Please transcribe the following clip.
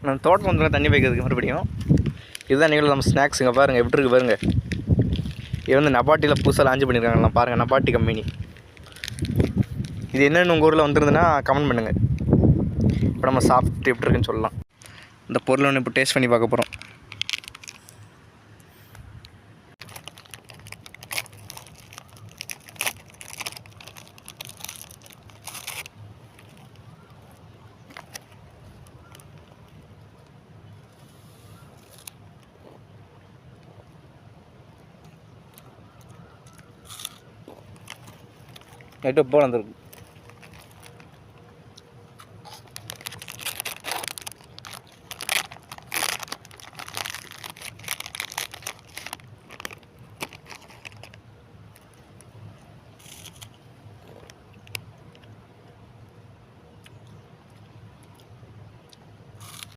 நம்ம தோட்டம் வந்து தண்ணி வைக்கிறதுக்கு மறுபடியும் இதுதான் நீங்கள் நம்ம ஸ்நாக்ஸுங்க பாருங்கள் எப்படி இருக்குது பாருங்கள். இது வந்து நபாட்டியில் புதுசாக லான்ச் பண்ணியிருக்காங்களாம் பாருங்கள், நபாட்டி கம்பெனி. இது என்னென்னு உங்கள் ஊரில் வந்துருந்துன்னா கமெண்ட் பண்ணுங்கள். இப்போ நம்ம சாப்பிட்டு எப்படி இருக்குன்னு சொல்லலாம். இந்த பொருளை ஒன்று இப்போ டேஸ்ட் பண்ணி பார்க்க போகிறோம். நைட்டு போல் வந்துருக்கு.